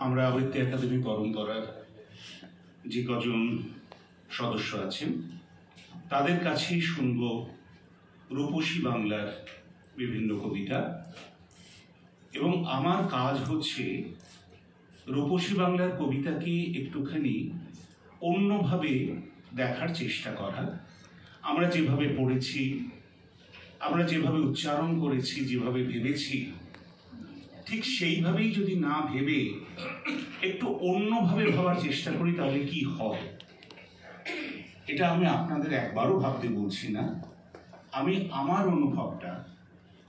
আমরা আবৃত্তি একাডেমি পরম্পরার যে কজন সদস্য আছেন তাদের কাছেই শুনব রূপসী বাংলার বিভিন্ন কবিতা, এবং আমার কাজ হচ্ছে রূপসী বাংলার কবিতাকে একটুখানি অন্যভাবে দেখার চেষ্টা করা। আমরা যেভাবে পড়েছি, আমরা যেভাবে উচ্চারণ করেছি, যেভাবে ভেবেছি, ঠিক সেইভাবেই যদি না ভেবে একটু অন্যভাবে ভাবার চেষ্টা করি তাহলে কি হয়। এটা আমি আপনাদের একবারও ভাবতে বলছি না, আমি আমার অনুভবটা,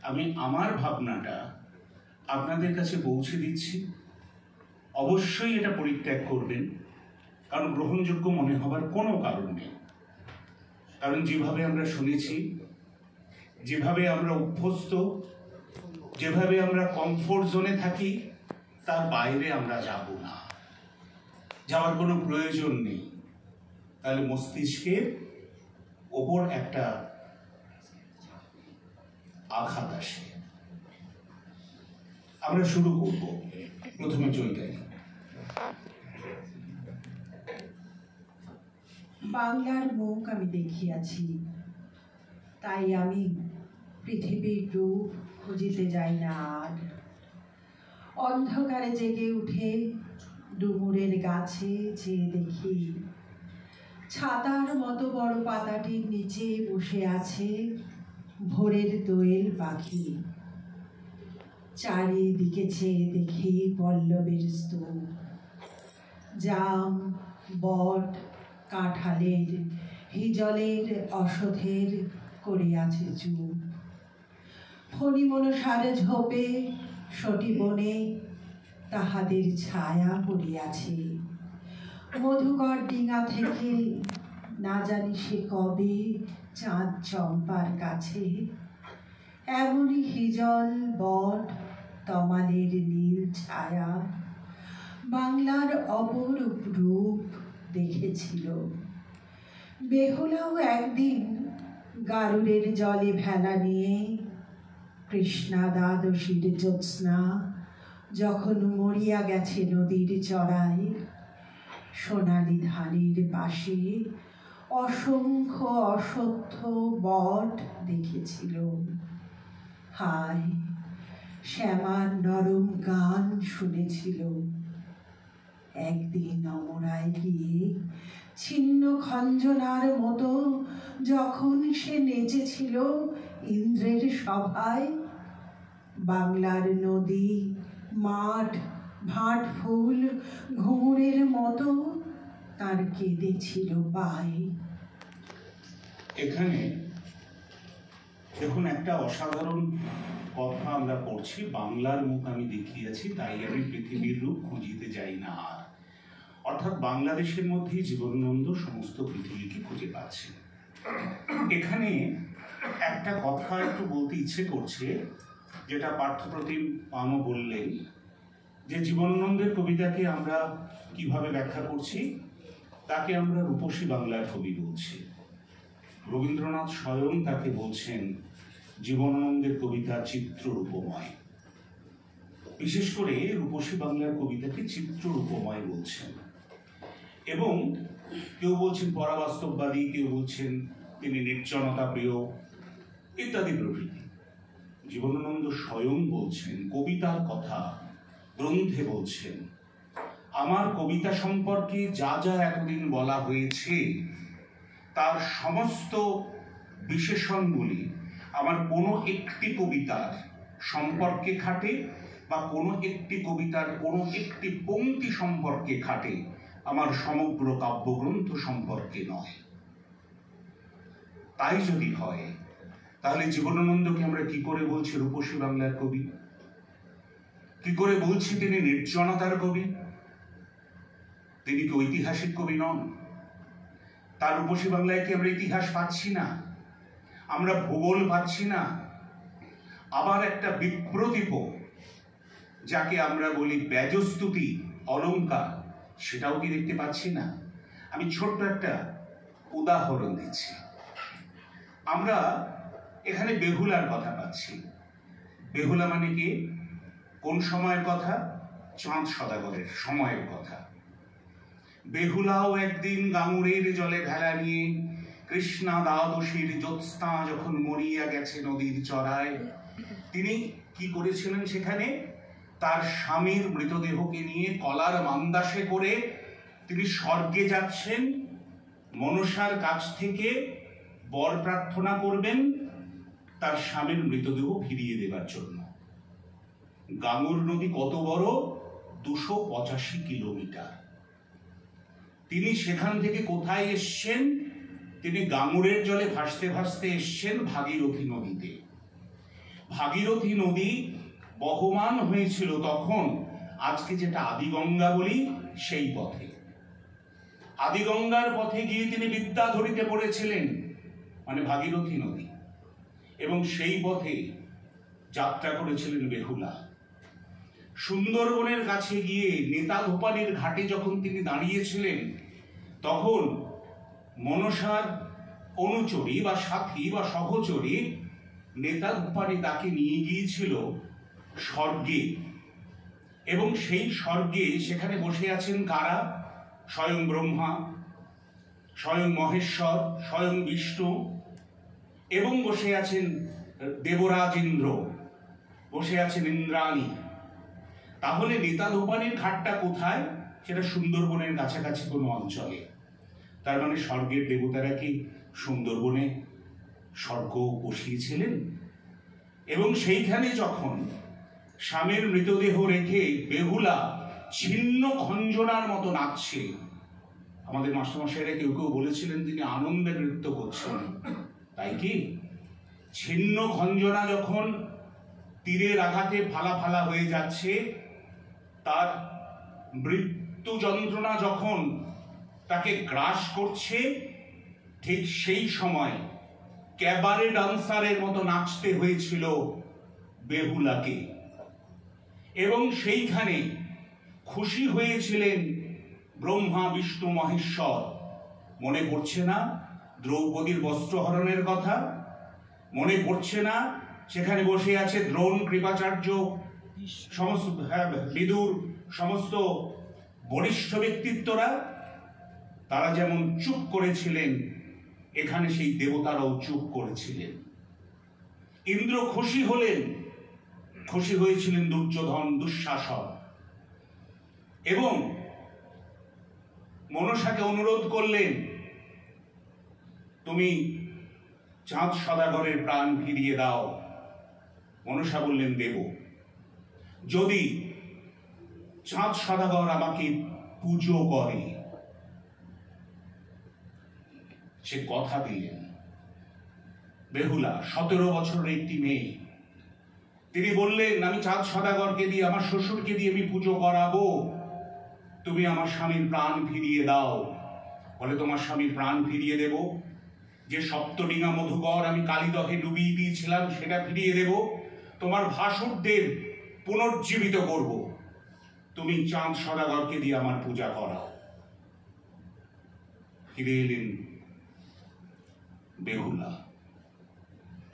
আমি আমার ভাবনাটা আপনাদের কাছে পৌঁছে দিচ্ছি। অবশ্যই এটা পরিত্যাগ করবেন, কারণ গ্রহণযোগ্য মনে হবার কোনো কারণ নেই। কারণ যেভাবে আমরা শুনেছি, যেভাবে আমরা অভ্যস্ত, যেভাবে আমরা কমফোর্ট জোনে থাকি, তার বাইরে আমরা যাব না, যাওয়ার কোনো প্রয়োজন নেই। তাহলে মস্তিষ্কের ওপর একটা আঘাত আসে। আমরা শুরু করব প্রথমে চৈতালি। বাংলার মুখ আমি দেখিয়াছি, তাই আমি পৃথিবীর রূপ খুঁজিতে যাই না আর। অন্ধকারে জেগে উঠে ডুমুরের গাছে চেয়ে দেখি, ছাতার মতো বড় পাতাটির নিচে বসে আছে ভোরের দোয়েল পাখি। চারিদিকে চেয়ে দেখি পল্লবের স্তূপ, জাম, বট, কাঁঠালের, হিজলের, অশ্বথের করিয়াছে চুপ। ফণিমনসার ঝোপে সটি বনে তাহাদের ছায়া পড়িয়াছে। মধুকর ডিঙা থেকে না জানি সে কবে চাঁদ চম্পার কাছে। এমনই হিজল, বট, তমালের নীল ছায়া বাংলার অপরূপ রূপ দেখেছিল। বেহুলাও একদিন গারুড়ের জলে ভেলা নিয়ে কৃষ্ণা দ্বাদশীর জ্যোৎস্না যখন মরিয়া গেছে নদীর চড়ায়, সোনালি ধানের পাশে অসংখ্য অশ্বত্থ বট দেখেছিল। হায়, শ্যামার নরম গান শুনেছিল। একদিন অমরায় গিয়ে ছিন্ন খঞ্জনার মতো যখন সে নেচেছিল ইন্দ্রের সভায়, বাংলার নদী, মাঠ, ভাট ফুল ঘুঙুরের মতো তার কেঁদেছিল পায়। এখানে দেখুন, একটা অসাধারণ কথা আমরা পড়ছি, বাংলার মুখ আমি দেখিয়াছি, তাই আমি পৃথিবীর রূপ খুঁজিতে যাই না আর। অর্থাৎ বাংলাদেশের মধ্যে জীবনানন্দ সমস্ত পৃথিবীকে খুঁজে পাচ্ছে। এখানে একটা কথা একটু বলতে ইচ্ছে করছে, যেটা পার্থপ্রতিম পামও বললেন, যে জীবনানন্দের কবিতাকে আমরা কিভাবে ব্যাখ্যা করছি, তাকে আমরা রূপসী বাংলার কবি বলছি। রবীন্দ্রনাথ স্বয়ং তাকে বলছেন জীবনানন্দের কবিতা চিত্ররূপময়। বিশেষ করে রূপসী বাংলার কবিতাকে চিত্ররূপময় বলছেন, এবং কেউ বলছেন পরাবাস্তববাদী, কেউ বলছেন তিনি নির্জনতা প্রিয় ইত্যাদি প্রভৃতি। জীবনানন্দ স্বয়ং বলছেন, কবিতার কথা গ্রন্থে বলছেন, আমার কবিতা সম্পর্কে যা যা এতদিন বলা হয়েছে তার সমস্ত বিশেষণগুলি আমার কোনো একটি কবিতার সম্পর্কে খাটে, বা কোনো একটি কবিতার কোনো একটি পংক্তি সম্পর্কে খাটে, আমার সমগ্র কাব্যগ্রন্থ সম্পর্কে নয়। তাই যদি হয়, তাহলে জীবনানন্দকে আমরা কি করে বলছি রূপসী বাংলার কবি? কি করে বলছি তিনি নির্জনতার কবি? তিনি কি ঐতিহাসিক কবি নন? তার রূপসী বাংলায় কি আমরা ইতিহাস পাচ্ছি না? আমরা ভূগোল পাচ্ছি না? আবার একটা বিপ্রতীপ, যাকে আমরা বলি ব্যজস্তুতি অলঙ্কার, সেটাও কি দেখতে পাচ্ছি না? আমি ছোট্ট একটা উদাহরণ দিচ্ছি। আমরা এখানে বেহুলার কথা পাচ্ছি। বেহুলা মানে কি? কোন সময়ের কথা? চাঁদ সদাগরের সময়ের কথা। বেহুলাও একদিন গাঙুরের জলে ভেলা নিয়ে কৃষ্ণা দ্বাদশীর জ্যোৎস্না যখন মরিয়া গেছে নদীর চড়ায়, তিনি কি করেছিলেন? সেখানে তার স্বামীর মৃতদেহকে নিয়ে কলার মান্দাসে করে তিনি স্বর্গে যাচ্ছেন, মনসার কাছ থেকে বর প্রার্থনা করবেন তার স্বামীর মৃতদেহ ফিরিয়ে দেবার জন্য। গাঙুর নদী কত বড়? 285 কিলোমিটার। তিনি সেখান থেকে কোথায় এসছেন? তিনি গাঙুরের জলে ভাসতে ভাসতে এসছেন ভাগীরথী নদীতে। ভাগীরথী নদী বহমান হয়েছিল তখন আজকে যেটা আদিগঙ্গা বলি সেই পথে। আদিগঙ্গার পথে গিয়ে তিনি বিদ্যাধরীতে পড়েছিলেন, মানে ভাগীরথী নদী, এবং সেই পথে যাত্রা করেছিলেন বেহুলা। সুন্দরবনের কাছে গিয়ে নেতাধোপানির ঘাটে যখন তিনি দাঁড়িয়েছিলেন, তখন মনসার অনুচরী বা সাথী বা সহচরী নেতাধোপানি তাকে নিয়ে গিয়েছিল স্বর্গে, এবং সেই স্বর্গে সেখানে বসে আছেন কারা? স্বয়ং ব্রহ্মা, স্বয়ং মহেশ্বর, স্বয়ং বিষ্ণু, এবং বসে আছেন দেবরাজ ইন্দ্র, বসে আছেন ইন্দ্রাণী। তাহলে নেতাধোপানির ঘাটটা কোথায়? সেটা সুন্দরবনের কাছাকাছি কোনো অঞ্চলে। তার মানে স্বর্গের দেবতারা কি সুন্দরবনে স্বর্গ বসিয়েছিলেন? এবং সেইখানে যখন স্বামীর মৃতদেহ রেখে বেহুলা ছিন্ন খঞ্জনার মতো নাচছে, আমাদের মাস্টারমশাইরা কেউ কেউ বলেছিলেন তিনি আনন্দে নৃত্য করছেন, তাই কি? ছিন্ন খঞ্জনা যখন তীরের আঘাতে ফালা ফালা হয়ে যাচ্ছে, তার মৃত্যু যন্ত্রণা যখন তাকে গ্রাস করছে, ঠিক সেই সময় ক্যাবারে ডান্সারের মতো নাচতে হয়েছিল বেহুলাকে। এবং সেইখানে খুশি হয়েছিলেন ব্রহ্মা, বিষ্ণু, মহেশ্বর। মনে পড়ছে না দ্রৌপদীর বস্ত্রহরণের কথা? মনে পড়ছে না সেখানে বসে আছে দ্রোণ, কৃপাচার্য, সমস্ত বিদুর, সমস্ত বরিষ্ঠ ব্যক্তিত্বরা? তারা যেমন চুপ করেছিলেন, এখানে সেই দেবতারাও চুপ করেছিলেন। ইন্দ্র খুশি হলেন, খুশি হয়েছিলেন দুর্যোধন, দুঃশাসন, এবং মনসাকে অনুরোধ করলেন, তুমি চাঁদ সদাগরের প্রাণ ফিরিয়ে দাও। মনসা বললেন, দেব, যদি চাঁদ সদাগর আমাকে পুজো করে। সে কথা দিলেন। বেহুলা 17 বছরের একটি মেয়ে, তিনি বললেন, আমি চাঁদ সদাগরকে দিয়ে, আমার শ্বশুরকে দিয়ে আমি পুজো করাবো, তুমি আমার স্বামীর প্রাণ ফিরিয়ে দাও। বলে, তোমার স্বামীর প্রাণ ফিরিয়ে দেব, যে সপ্তডিঙা মধুকর আমি কালীদহে ডুবিয়ে দিয়েছিলাম সেটা ফিরিয়ে দেব, তোমার ভাসুরদের পুনর্জীবিত করব, তুমি চাঁদ সদাগরকে দিয়ে আমার পূজা করাও। ফিরে এলেন বেহুলা।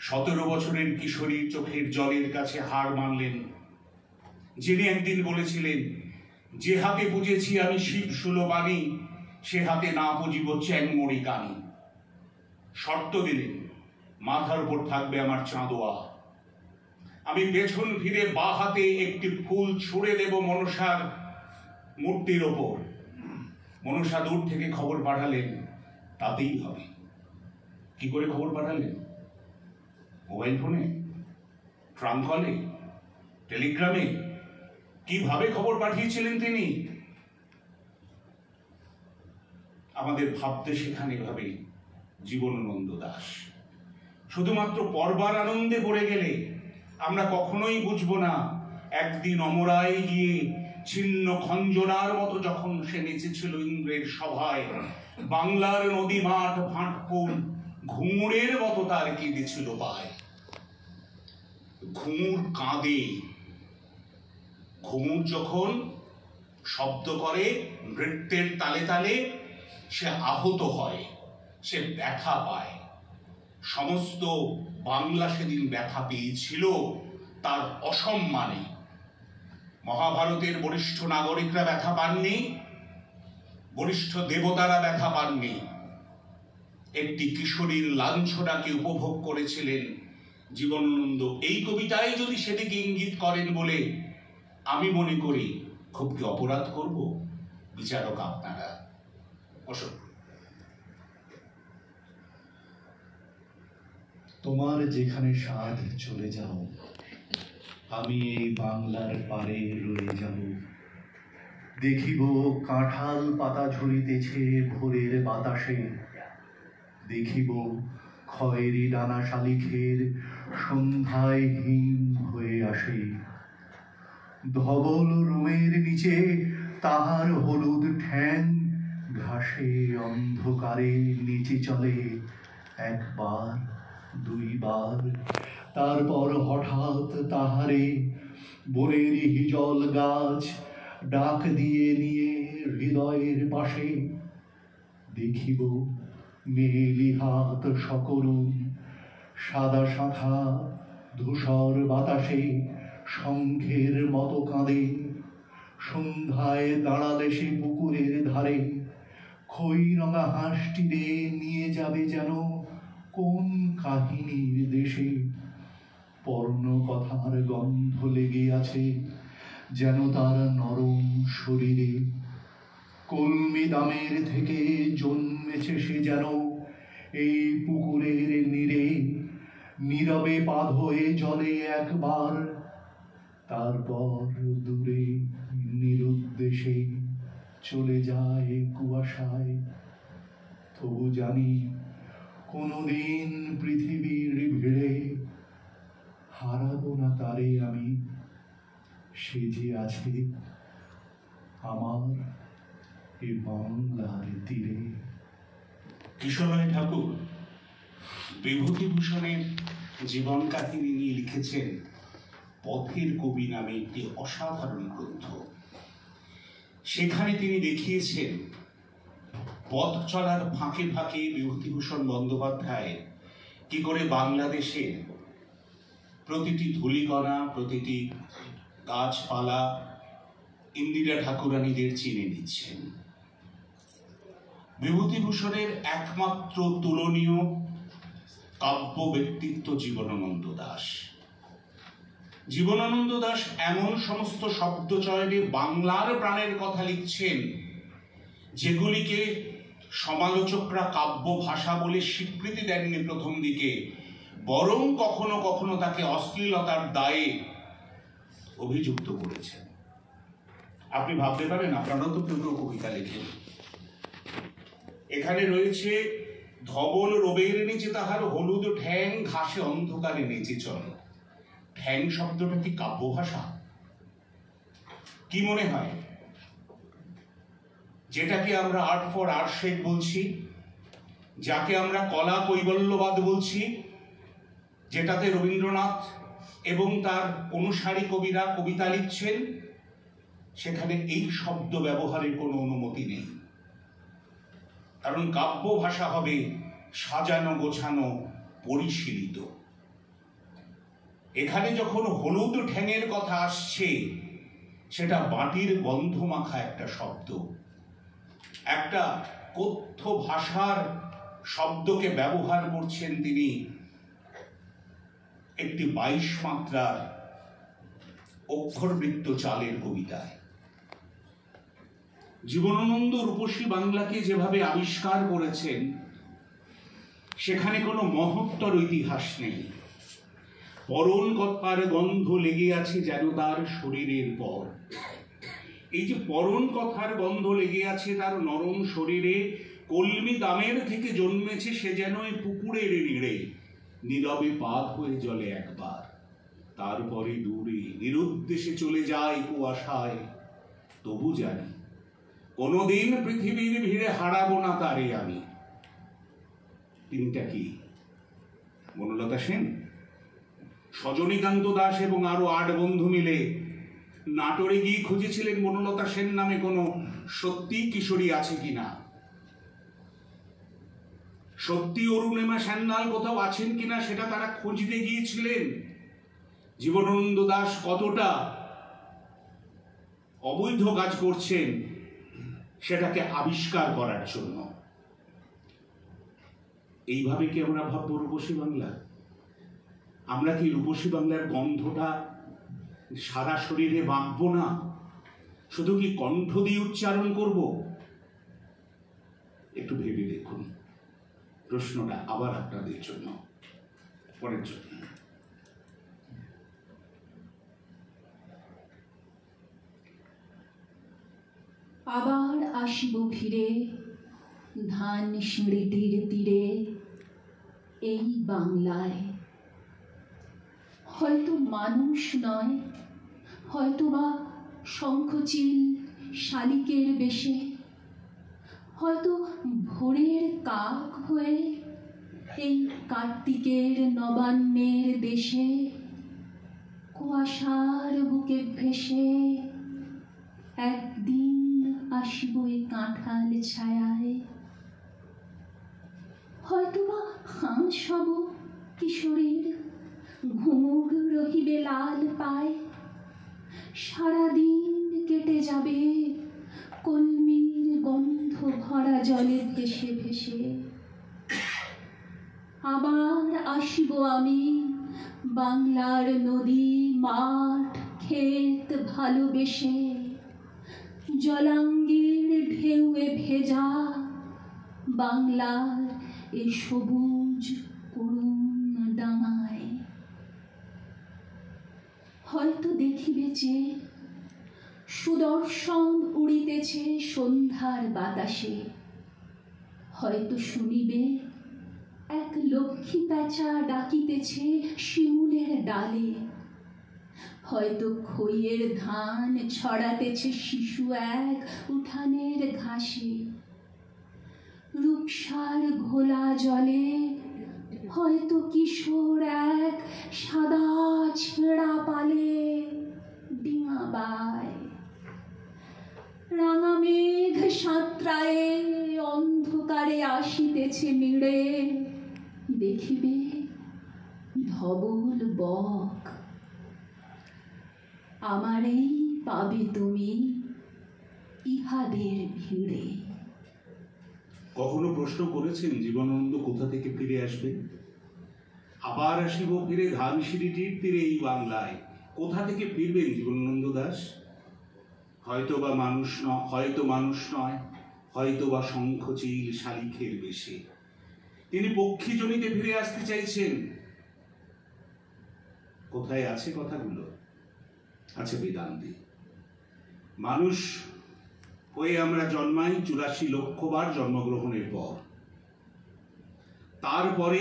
17 বছরের কিশোরীর চোখের জলের কাছে হার মানলেন, যিনি একদিন বলেছিলেন, যে হাতে পুজেছি আমি শিব সুলবানী, সে হাতে না পুজিব চ্যাংমরি কানি। শর্ত দিলেন, মাথার উপর থাকবে আমার চাঁদোয়া, আমি পেছন ফিরে বা হাতে একটি ফুল ছুঁড়ে দেব মনসার মূর্তির ওপর। মনসা দূর থেকে খবর পাঠালেন, তাতেই হবে। কি করে খবর পাঠালেন? মোবাইল ফোনে, ট্রাঙ্ক কলে, টেলিগ্রামে? কিভাবে খবর পাঠিয়েছিলেন তিনি? আমাদের ভাবতে শেখান এভাবে জীবনানন্দ দাশ। শুধুমাত্র পড়বার আনন্দে পড়ে গেলে আমরা কখনোই বুঝবো না, একদিন অমরায় গিয়ে ছিন্ন খঞ্জনার মতো যখন সে নেচেছিল ইন্দ্রের সভায়, বাংলার নদী মাঠ ফাঁটকুল ঘুঙুরের মতো তার কেঁদেছিল পায়। ঘুঙুর কাঁদে, ঘুঙুর যখন শব্দ করে নৃত্যের তালে তালে, সে আহত হয়, সে ব্যথা পায়। সমস্ত বাংলা সেদিন ব্যথা পেয়েছিল তার অসম্মানে। মহাভারতের বরিষ্ঠ নাগরিকরা ব্যথা পাননি, বরিষ্ঠ দেবতারা ব্যথা পাননি। একটি কিশোরীর লাঞ্ছনাকে উপভোগ করেছিলেন জীবনানন্দ। এই কবিতায় যদি সেদিকে ইঙ্গিত করেন বলে আমি মনে করি, খুব কি অপরাধ করব? বিচারক আপনারা। অশোক, তোমার যেখানে সাধ চলে যাও, আমি এই বাংলার পারে রয়ে যাব। দেখিব কাঁঠাল পাতা ঝরিতেছে ভোরের বাতাসে, দেখিব খয়েরি ডানা শালিখের সন্ধ্যায় হিম হয়ে আসে। ধবল রুমের নিচে তাহার হলুদ ঠ্যাং ঘাসে অন্ধকারে নিচে চলে একবার দুইবার, তারপর হঠাৎ তাহারে বনের হিজল গাছ ডাক দিয়ে নিয়ে হৃদয়ের পাশে। দেখিব মেলি হাত সকরুণ সাদা শাখা ধূসর বাতাসে শঙ্খের মতো কাঁদে। সন্ধ্যায় দাঁড়ালে সে পুকুরের ধারে, খই রঙা হাঁসটিরে নিয়ে যাবে যেন কোন কাহিনীর দেশে। পর্ণ কথার গন্ধ লেগে আছে যেন তার নরম শরীরে। কলমি দামের থেকে জন্মেছে সে যেন এই পুকুরের নীরে। নীরবে বাঁধ হয়ে জলে একবার, তারপর দূরে নিরুদ্দেশে চলে যায় কুয়াশায়। তবু জানি কোনোদিন পৃথিবীর ভিড়ে হারাবো না তারে আমি, সে যে আছে আমার এ বাংলার তীরে। কিশোরীয় ঠাকুর বিভূতিভূষণের জীবন কাহিনী নিয়ে লিখেছেন পথের কবি নামে একটি অসাধারণ গ্রন্থ। সেখানে তিনি দেখিয়েছেন পথ চলার ফাঁকে ফাঁকে বিভূতিভূষণ বন্দ্যোপাধ্যায় কি করে বাংলাদেশের প্রতিটি ধূলিকণা, প্রতিটি গাছপালা ইন্দিরা ঠাকুরানীদের চিনে নিচ্ছেন। বিভূতিভূষণের একমাত্র তুলনীয় কাব্য ব্যক্তিত্ব জীবনানন্দ দাশ। জীবনানন্দ দাশ এমন সমস্ত শব্দচয়নে বাংলার প্রাণের কথা লিখছেন যেগুলিকে সমালোচকরা কাব্য ভাষা বলে স্বীকৃতি দেননি প্রথম দিকে, বরং কখনো কখনো তাকে অশ্লীলতার দায়ে অভিযুক্ত করেছেন। আপনি ভাবতে পারেন, আপনারাও তো কেউ কবিতা লেখেন। এখানে রয়েছে ধবল রোবের নিচে তাহার হলুদ ঠ্যাং ঘাসে অন্ধকারে নেচে চলে। ঠ্যাং শব্দটা কি কাব্য ভাষা? কি মনে হয়? যেটাকে আমরা আর্ট ফর আর্টশেড বলছি, যাকে আমরা কলা কৈবল্যবাদ বলছি, যেটাতে রবীন্দ্রনাথ এবং তার অনুসারী কবিরা কবিতা লিখছেন, সেখানে এই শব্দ ব্যবহারের কোনো অনুমতি নেই। কারণ কাব্য ভাষা হবে সাজানো, গোছানো, পরিশীলিত। এখানে যখন হলুদ ঠ্যাঙের কথা আসছে, সেটা বাটির গন্ধ মাখা একটা শব্দ, একটা কথ্য ভাষার শব্দকে ব্যবহার করছেন তিনি একটি 22 মাত্রার অক্ষরবৃত্ত চালের কবিতায়। জীবনানন্দ রূপসী বাংলাকে যেভাবে আবিষ্কার করেছেন, সেখানে কোনো মহত্তর ইতিহাস নেই। পরণ কথার গন্ধ লেগে আছে যেন তার শরীরের পর। এই যে পরণ কথার গন্ধ লেগে আছে তার নরম শরীরে, কলমি দামের থেকে জন্মেছে সে যেন এই পুকুরের নীড়ে, নীরবে বাঁধ হয়ে জলে একবার, তারপরে দূরে নিরুদ্দেশে চলে যায় কুয়াশায়। তবু জানি কোনোদিন পৃথিবীর ভিড়ে হারাবো না তারে আমি। তিনটা কি? বনলতা সেন, সজনীকান্ত দাস এবং আরো 8 বন্ধু মিলে নাটোরে গিয়ে খুঁজেছিলেন বনলতা সেন নামে কোনো সত্যি কিশোরী আছে কিনা, সত্যি অরুণিমা সান্যাল কোথাও আছেন কিনা সেটা তারা খুঁজতে গিয়েছিলেন। জীবনানন্দ দাশ কতটা অবৈধ কাজ করছেন সেটাকে আবিষ্কার করার জন্য। এইভাবে কি আমরা ভাববো রূপসী বাংলা? আমরা কি রূপসী বাংলার গন্ধটা সারা শরীরে বাঁধবো না, শুধু কি কণ্ঠ দিয়ে উচ্চারণ করব? একটু ভেবে দেখুন। প্রশ্নটা আবার আপনাদের জন্য, পরের জন্য। আবার আসিব ফিরে ধান সিঁড়িটির তীরে এই বাংলায়, হয়তো মানুষ নয়, হয়তো বা শঙ্খচিল শালিকের বেশে, হয়তো ভোরের কাক হয়ে এই কার্তিকের নবান্নের দেশে কুয়াশার বুকে ভেসে একদিন আসিব এই কাঁঠাল ছায়ায়। হয়তো বা হাঁস হব কিশোরীর, ঘুঙুর রহিবে লাল পায়, সারাদিন কেটে যাবে কলমির গন্ধ ভরা জলে ভেসে ভেসে। আবার আসিব আমি বাংলার নদী মাঠ ক্ষেত ভালোবেসে, জলাঙ্গির ঢেউয়ে ভেজা বাংলার এ সবুজ করুণ ডাঙায়। হয়তো দেখিবে যে সুদর্শন উড়িতেছে সন্ধ্যার বাতাসে, হয়তো শুনিবে এক লক্ষ্মী প্যাঁচা ডাকিতেছে শিমুলের ডালে, হয়তো খইয়ের ধান ছড়াতেছে শিশু এক উঠানের ঘাসে। রূপসার ঘোলা জলে হয়তো কিশোর এক সাদা ছেঁড়া পালে ডিঙা বায়। রাঙা মেঘ সাঁতরায়ে অন্ধকারে আসিতেছে মিড়ে, দেখিবে ধবল বক। আমারেই পাবে তুমি ইহাদের ভিড়ে। কখনো প্রশ্ন করেছেন জীবনানন্দ কোথা থেকে ফিরে আসবে? আবার আসিব ফিরে ধান সিঁড়িটির তীরে এই বাংলায়, কোথা থেকে ফিরবেন জীবনানন্দ দাস? হয়তো বা মানুষ নয়, হয়তো বা শঙ্খচিল শালিখের বেশে তিনি পক্ষীজনিতে ফিরে আসতে চাইছেন। কোথায় আছে কথাগুলো? আছে বেদান্তে। মানুষ হয়ে আমরা জন্মাই 84 লক্ষ বার জন্মগ্রহণের পর। তারপরে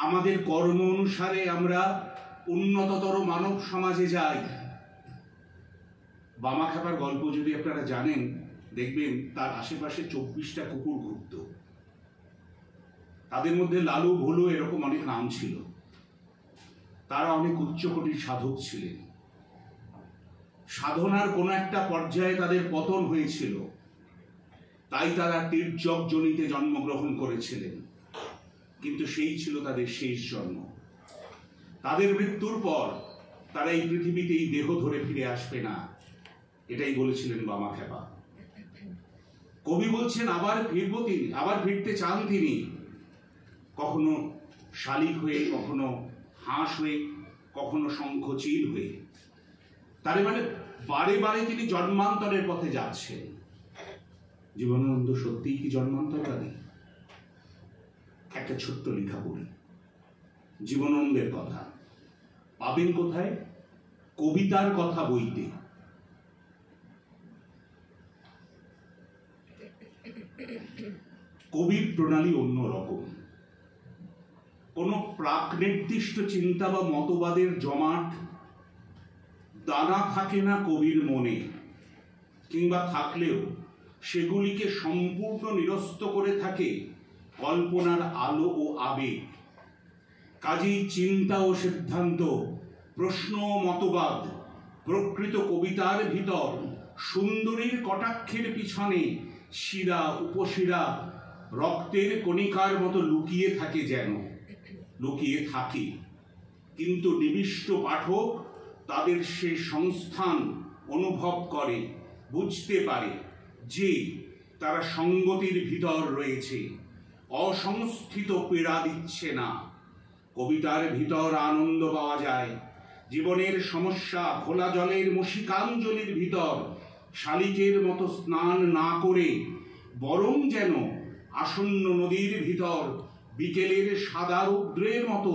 আমাদের কর্ম অনুসারে আমরা উন্নততর মানব সমাজে যাই। বামাখ্যাপার গল্প যদি আপনারা জানেন, দেখবেন তার আশেপাশে 24টা কুকুর ঘুরত। তাদের মধ্যে লালু ভুলু এরকম অনেক নাম ছিল। তারা অনেক উচ্চকোটির সাধক ছিলেন। সাধনার কোনো একটা পর্যায়ে তাদের পতন হয়েছিল, তাই তারা তির্যক যোনিতে জন্মগ্রহণ করেছিলেন, কিন্তু সেই ছিল তাদের শেষ জন্ম। তাদের মৃত্যুর পর তারা এই পৃথিবীতে এই দেহ ধরে ফিরে আসবে না, এটাই বলেছিলেন বামাখ্যাপা। কবি বলছেন আবার ফিরব তিনি, আবার ফিরতে চান তিনি, কখনো শালিক হয়ে, কখনো হাঁস হয়ে, কখনো শঙ্খচিল হয়ে। তার মানে বারে বারে তিনি জন্মান্তরের পথে যাচ্ছেন। জীবনানন্দ সত্যিই কি জন্মান্তরবাদী? একটা ছোট্ট লেখা পড়ি জীবনানন্দের কথা। পাবেন কোথায়? কবিতার কথা বইতে। কবির প্রণালী অন্যরকম। কোনো প্রাক নির্দিষ্ট চিন্তা বা মতবাদের জমাট দানা থাকে না কবির মনে, কিংবা থাকলেও সেগুলিকে সম্পূর্ণ নিরস্ত করে থাকে কল্পনার আলো ও আবেগ। কাজেই চিন্তা ও সিদ্ধান্ত, প্রশ্ন ও মতবাদ প্রকৃত কবিতার ভিতর সুন্দরীর কটাক্ষের পিছনে শিরা উপশিরা রক্তের কণিকার মতো লুকিয়ে থাকে, যেন লুকিয়ে থাকে। কিন্তু নিবিষ্ট পাঠক তাদের সে সংস্থান অনুভব করে, বুঝতে পারে যে তারা সঙ্গতির ভিতর রয়েছে, অসংস্থিত পীড়া দিচ্ছে না। কবিতার ভিতর আনন্দ পাওয়া যায়। জীবনের সমস্যা ঘোলা জলের মুশিকাঞ্জলির ভিতর শালিকের মতো স্নান না করে বরং যেন আসন্ন নদীর ভিতর বিকেলের সাদা রৌদ্রের মতো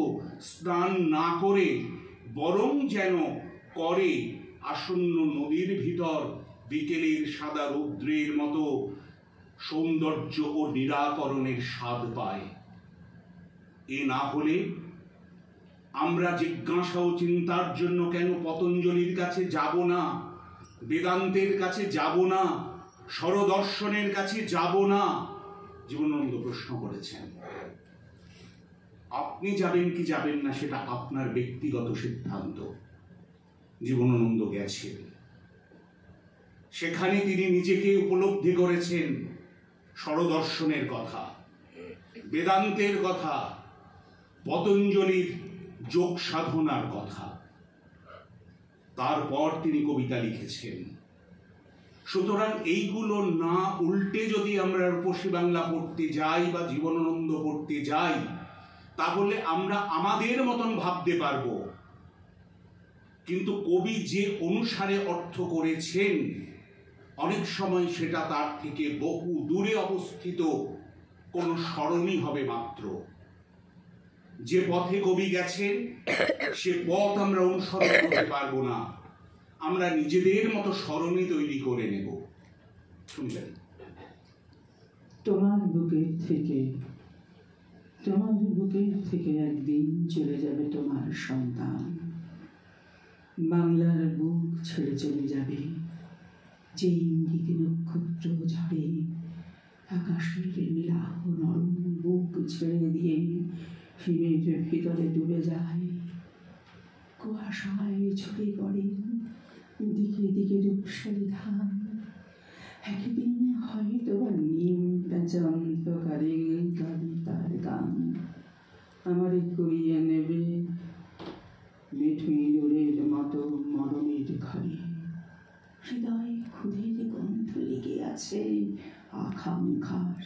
স্নান না করে বরং যেন করে আসন্ন নদীর ভিতর বিকেলের সাদা রৌদ্রের মতো সৌন্দর্য ও নিরাকরণের স্বাদ পায়। এ না হলে আমরা জিজ্ঞাসা ও চিন্তার জন্য কেন পতঞ্জলির কাছে যাব না, বেদান্তের কাছে যাব না, স্বরদর্শনের কাছে যাব না? জীবনানন্দ প্রশ্ন করেছেন। আপনি যাবেন কি যাবেন না সেটা আপনার ব্যক্তিগত সিদ্ধান্ত। জীবনানন্দ গেছেন, সেখানে তিনি নিজেকে উপলব্ধি করেছেন স্বরদর্শনের কথা, বেদান্তের কথা, পতঞ্জলির যোগ সাধনার কথা। তারপর তিনি কবিতা লিখেছেন। সুতরাং এইগুলো না উল্টে যদি আমরা রূপসী বাংলা পড়তে যাই বা জীবনানন্দ পড়তে যাই, তাহলে আমরা আমাদের মতন ভাবতে পারব। কিন্তু কবি যে অনুসারে অর্থ করেছেন অনেক সময় সেটা তার থেকে বহু দূরে অবস্থিত কোন স্মরণই হবে মাত্র। যে পথে কবি গেছেন সে পথ আমরা অনুসরণ করতে পারবো না, আমরা নিজেদের মতো স্মরণই তৈরি করে নেব। শুনলেন? তোমার বুকের থেকে একদিন চলে যাবে তোমার সন্তান, বাংলার বুক ছেড়ে চলে যাবে। যে ইঙ্গিতে নক্ষত্র ঝরে আকাশের নীলাভ নরম বুক ছেড়ে দিয়ে হিমের ভিতরে ডুবে যায়। কুয়াশায় ছড়িয়ে পড়ে দিকে দিকে রূপসালী ধান। একদিন হয়তো বা নিম প্যাঁচা অন্ধকারে গাবি তার গান। আমারে করিয়ে নেবে মিঠুই দূরের মতো মরণের ঘরে। হৃদয় ক্ষুধের গন্ধ লেগে আছে আকাঙ্ক্ষার।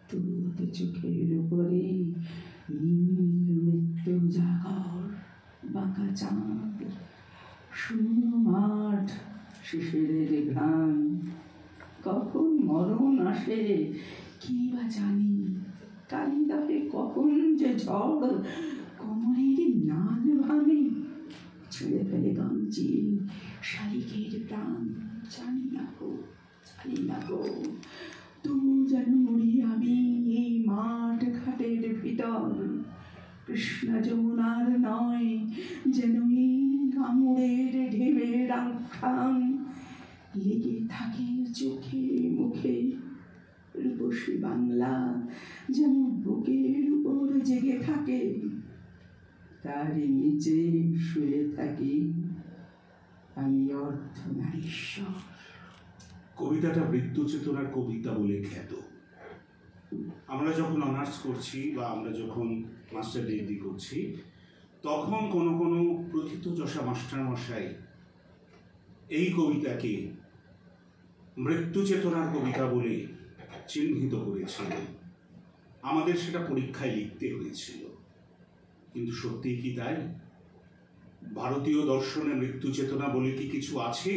তুত চোখের উপরে নীল মৃত্যু জাগর বাঁকা চাঁদ, শূন্য মাঠ, শিশিরের ঘ্রাণ। কখন মরণ আসে কি বা জানি, কালিদাহে কখন যে ঝড় কোমরের নাল ভাঙে। ছেড়ে ফেলে গামছি শালিকের প্রাণ, জানি না গো তবু যেন মরি আমি এই মাঠ ঘাটের ভিতর। কৃষ্ণা যমুনার নয় যেন এই কামড়ের ঢেবের আখ্যান লেগে থাকে চোখে মুখে। রূপসী বাংলা যেন বুকের উপর জেগে থাকে, তার নিচে শুয়ে থাকি আমি অর্ধনারীশ্বর। কবিতাটা মৃত্যু চেতনার কবিতা বলে খ্যাত। আমরা যখন অনার্স করছি বা আমরা যখন মাস্টার ডিগ্রি করছি তখন কোনো কোনো প্রথিতযশা মাস্টারমশাই এই কবিতাকে মৃত্যু চেতনার কবিতা বলে চিহ্নিত করেছিলেন। আমাদের সেটা পরীক্ষায় লিখতে হয়েছিল। কিন্তু সত্যিই কি তাই? ভারতীয় দর্শনে মৃত্যু চেতনা বলে কি কিছু আছে?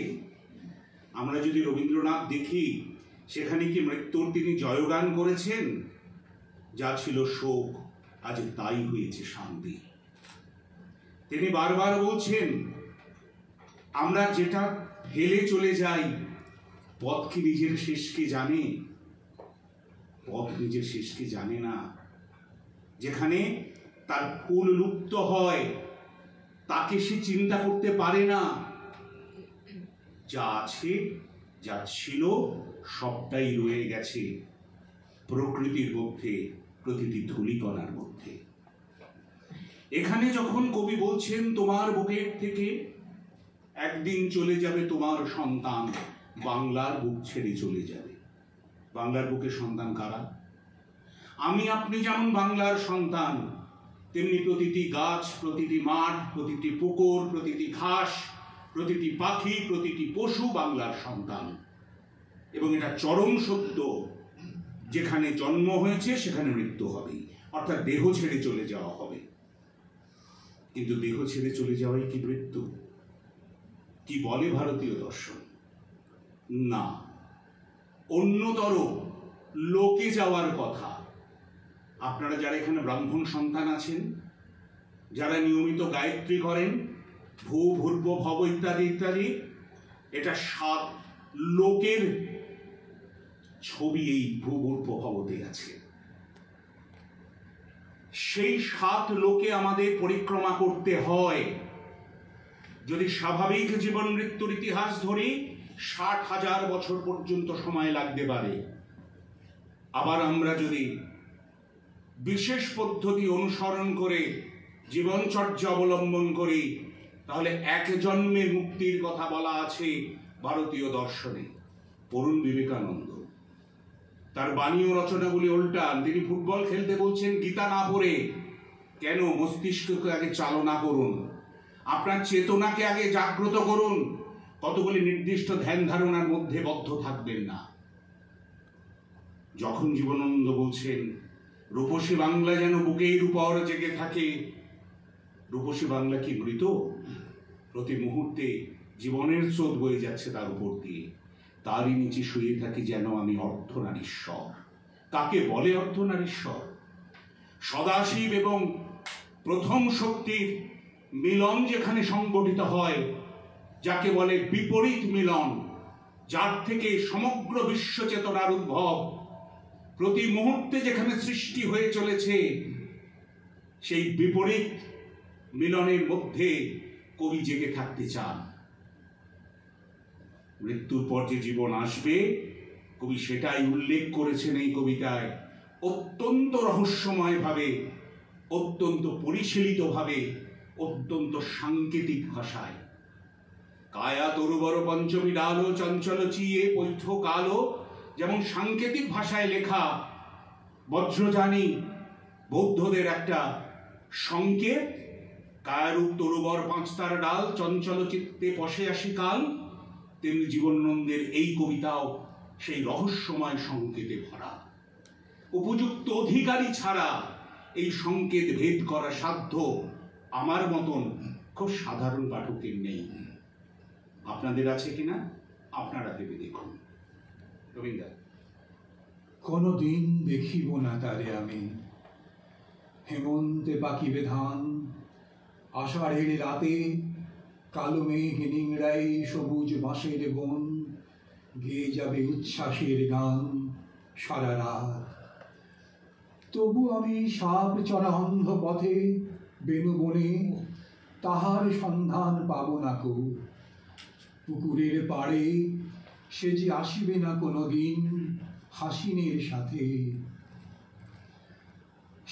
আমরা যদি রবীন্দ্রনাথ দেখি সেখানে কি মৃত্যুর তিনি জয়গান করেছেন? যা ছিল শোক আজ তাই হয়েছে শান্তি। তিনি বারবার বলছেন আমরা যেটা ফেলে চলে যাই, পথ কি নিজের শেষকে জানে? পথ নিজের শেষকে জানে না। যেখানে তার ফুল লুপ্ত হয় তাকে সে চিন্তা করতে পারে না। যা আছে যা ছিল সবটাই রয়ে গেছে প্রকৃতির মধ্যে, প্রতিটি ধূলিকণার মধ্যে। এখানে যখন কবি বলছেন তোমার বুকের থেকে একদিন চলে যাবে তোমার সন্তান, বাংলার বুক ছেড়ে চলে যাবে। বাংলার বুকের সন্তান কারা? আমি আপনি যেমন বাংলার সন্তান, তেমনি প্রতিটি গাছ, প্রতিটি মাঠ, প্রতিটি পুকুর, প্রতিটি ঘাস, প্রতিটি পাখি, প্রতিটি পশু বাংলার সন্তান, এবং এটা চরম সত্য। যেখানে জন্ম হয়েছে সেখানে মৃত্যু হবে, অর্থাৎ দেহ ছেড়ে চলে যাওয়া হবে। কিন্তু দেহ ছেড়ে চলে যাওয়াই কি মৃত্যু? কি বলে ভারতীয় দর্শন? না, অন্যতর লোকে যাওয়ার কথা। আপনারা যারা এখানে ব্রাহ্মণ সন্তান আছেন, যারা নিয়মিত গায়ত্রী করেন, ভূ ভূর্ভ ভব ইত্যাদি ইত্যাদি, এটা 7 লোকের ছবি এই ভূ ভূর্ভ ভবতে আছে। সেই 7 লোকে আমাদের পরিক্রমা করতে হয়। যদি স্বাভাবিক জীবন মৃত্যুর ইতিহাস ধরি, 60,000 বছর পর্যন্ত সময় লাগতে পারে। আবার আমরা যদি বিশেষ পদ্ধতি অনুসরণ করে জীবনচর্যা অবলম্বন করি, তাহলে 1 জন্মে মুক্তির কথা বলা আছে ভারতীয় দর্শনে। পড়ুন বিবেকানন্দ, তার বাণী ও রচনাগুলি উল্টান। তিনি ফুটবল খেলতে বলছেন গীতা না পড়ে। কেন? মস্তিষ্ককে আগে চালনা করুন, আপনার চেতনাকে আগে জাগ্রত করুন, কতগুলি নির্দিষ্ট ধ্যান ধারণার মধ্যে বদ্ধ থাকবেন না। যখন জীবনানন্দ বলছেন রূপসী বাংলা যেন বুকের উপর জেগে থাকে, রূপসী বাংলা কি মৃত? প্রতি মুহূর্তে জীবনের স্রোত বয়ে যাচ্ছে তার উপর দিয়ে। তারই নিচে শুয়ে থাকি যেন আমি অর্ধনারীশ্বর। কাকে বলে অর্ধনারীশ্বর? সদাশিব এবং প্রথম শক্তির মিলন যেখানে সংগঠিত হয়, যাকে বলে বিপরীত মিলন, যার থেকে সমগ্র বিশ্ব চেতনার উদ্ভব, প্রতি মুহূর্তে যেখানে সৃষ্টি হয়ে চলেছে, সেই বিপরীত মিলনের মধ্যে কবি জেগে থাকতে চান। মৃত্যুর পর যে জীবন আসবে, কবি সেটাই উল্লেখ করেছেন এই কবিতায়, অত্যন্ত রহস্যময় ভাবে, অত্যন্ত পরিশীলিত ভাবে, অত্যন্ত সাংকেতিক ভাষায়। কায়া তরুবর পঞ্চমী ডালো চঞ্চল চিয়ে পৈঠ্য কালো, যেমন সাংকেতিক ভাষায় লেখা বজ্রযানী বৌদ্ধদের একটা সংকেত। কায়ারূপ তরুবর 5 তার ডাল, চঞ্চল চিত্তে পশে আসি কাল, তেমনি জীবনানন্দের এই কবিতাও সেই রহস্যময় সংকেতে ভরা। উপযুক্ত অধিকারী ছাড়া এই সংকেত ভেদ করা সাধ্য আমার মতন খুব সাধারণ পাঠকের নেই। আপনাদের আছে কিনা আপনারা ভেবে দেখুন। রবীন্দ্র, কোনদিন দেখিব না তারে আমি, হেমন্তে পাকিবে ধান, আষাঢ়ের রাতে কালো মেঘ নিংড়াই সবুজ বাঁশের বন, গেয়ে যাবে উচ্ছ্বাসের গান সারা রাত। তবু আমি সাপ চড়া অন্ধ পথে বেনু বনে, তাহার সন্ধান পাব না কো। পুকুরের পাড়ে সে যে আসিবে না কোনোদিন হাসিনের সাথে,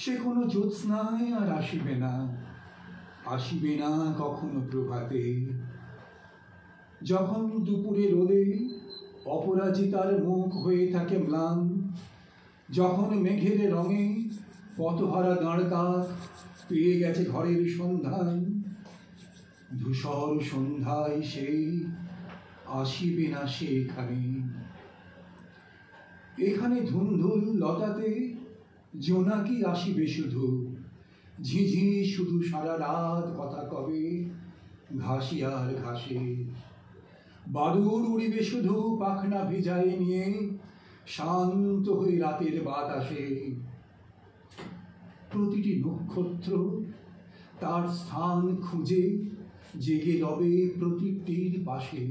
সে কোনো জ্যোৎস্নায় আর আসিবে না, আসিবে না কখনো প্রভাতে। যখন দুপুরে রোদে অপরাজিতার মুখ হয়ে থাকে ম্লান, যখন মেঘের রঙে পথহারা দাঁড়কাক পেয়ে গেছে ঘরের সন্ধান, ধূসর সন্ধ্যায় সে আসিবে না সেখানে। এখানে ধুন্ধুল লতাতে জোনাকি আসিবে শুধু, ঝিঝি শুধু সারা রাত কথা কবে ঘাসি আর ঘাসে। বাদুর উড়িবে শুধু পাখনা ভিজায় নিয়ে, শান্ত হয়ে রাতের বাতাসে। প্রতিটি নক্ষত্র তার স্থান খুঁজে জেগে রবে প্রতিটির পাশে।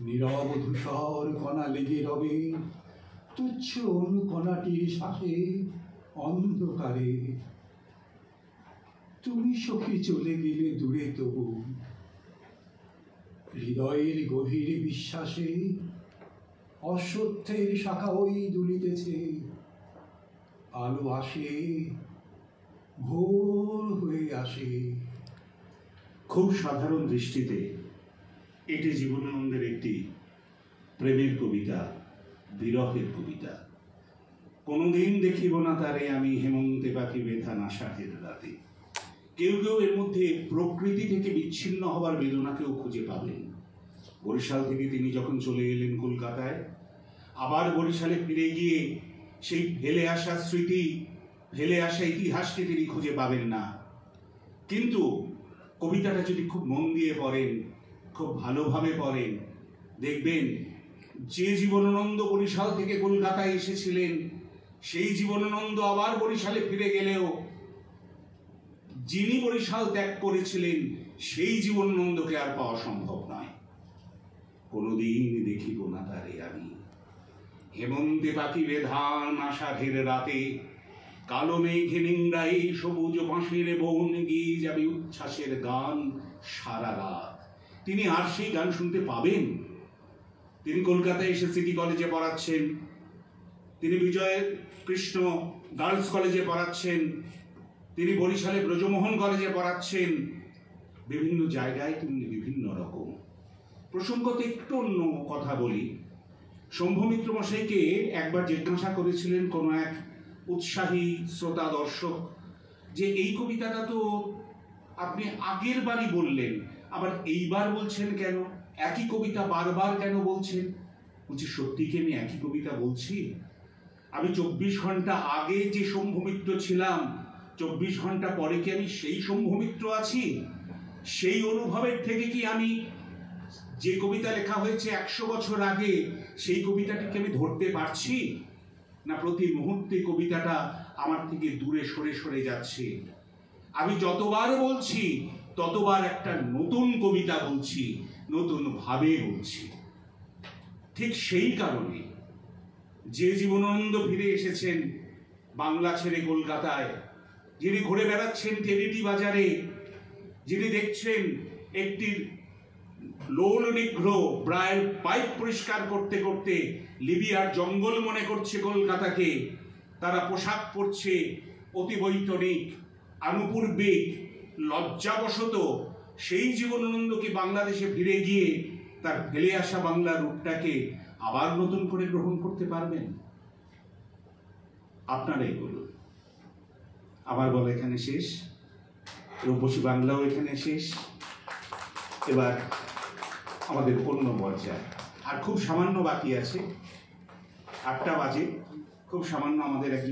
নীরব ধূসর কণা লেগে রবে তুচ্ছ অনুকণাটির শ্বাসে অন্ধকারে। তুমি সখী চলে গেলে দূরে, তবু হৃদয়ের গভীর বিশ্বাসে অশ্বত্থের শাখা ওই দুলিতেছে। আলো আসে, ভোর হয়ে আসে। খুব সাধারণ দৃষ্টিতে এটি জীবনানন্দের একটি প্রেমের কবিতা, বিরহের কবিতা। কোনোদিন দেখিব না তারে আমি, হেমন্তে পাকিবে ধান আষাঢ়ের রাতে। কেউ কেউ এর মধ্যে প্রকৃতি থেকে বিচ্ছিন্ন হবার বেদনাকেও খুঁজে পাবেন। বরিশাল থেকে তিনি যখন চলে এলেন কলকাতায়, আবার বরিশালে ফিরে গিয়ে সেই ফেলে আসা স্মৃতি, ফেলে আসা ইতিহাসকে তিনি খুঁজে পাবেন না। কিন্তু কবিতাটা যদি খুব মন দিয়ে পড়েন, খুব ভালোভাবে পড়েন, দেখবেন যে জীবনানন্দ বরিশাল থেকে কলকাতায় এসেছিলেন, সেই জীবনানন্দ আবার বরিশালে ফিরে গেলেও যিনি বরিশাল ত্যাগ করেছিলেন সেই জীবনানন্দকে আর পাওয়া সম্ভব নয়। কোনোদিন দেখিব না তারে আমি, হেমন্তে পাকিবে ধান আষাঢ়ের রাতে, কালো মেঘে নিংড়াই সবুজ বাঁশের বন, গিয়ে যাবে উচ্ছ্বাসের গান সারা রাত। তিনি আর সেই গান শুনতে পাবেন? তিনি কলকাতায় এসে সিটি কলেজে পড়াচ্ছেন, তিনি বিজয় কৃষ্ণ গার্লস কলেজে পড়াচ্ছেন, তিনি বরিশালে ব্রজমোহন কলেজে পড়াচ্ছেন, বিভিন্ন জায়গায় তিনি বিভিন্ন রকম। প্রসঙ্গত একটু অন্য কথা বলি, শম্ভুমিত্র মশাইকে একবার জিজ্ঞাসা করেছিলেন কোনো এক উৎসাহী শ্রোতা দর্শক যে এই কবিতাটা তো আপনি আগের বারই বললেন, আবার এইবার বলছেন কেন? একই কবিতা বারবার কেন বলছেন? বলছি, সত্যি কি আমি একই কবিতা বলছি? আমি 24 ঘন্টা আগে যে শম্ভুমিত্র ছিলাম, 24 ঘন্টা পরে কি আমি সেই শম্ভুমিত্র আছি? সেই অনুভবের থেকে কি আমি যে কবিতা লেখা হয়েছে 100 বছর আগে, সেই কবিতাটিকে আমি ধরতে পারছি না? প্রতি মুহূর্তে কবিতাটা আমার থেকে দূরে সরে সরে যাচ্ছে। আমি যতবার বলছি ততবার একটা নতুন কবিতা বলছি, নতুন ভাবে বলছি। ঠিক সেই কারণে যে জীবনানন্দ ফিরে এসেছেন বাংলা ছেড়ে কলকাতায়, যিনি ঘুরে বেড়াচ্ছেন টেরিটি বাজারে, যিনি দেখছেন একটি লোল নিগ্র প্রায় পাইপ পরিষ্কার করতে করতে লিবিয়ার জঙ্গল মনে করছে কলকাতাকে, তারা পোশাক পরছে অতিবৈতনিক, আনুপূর্বিক, লজ্জাবশত, সেই জীবনানন্দকে বাংলাদেশে ফিরে গিয়ে তার ফেলে আসা বাংলা রূপটাকে আবার নতুন করে গ্রহণ করতে পারবেন? আপনারাই বলুন। আমার বলা এখানে শেষ, রূপসী বাংলাও এখানে শেষ। এবার আমাদের অন্য পর্যায়ে আর খুব সামান্য বাকি আছে, 8টা বাজে, খুব সামান্য আমাদের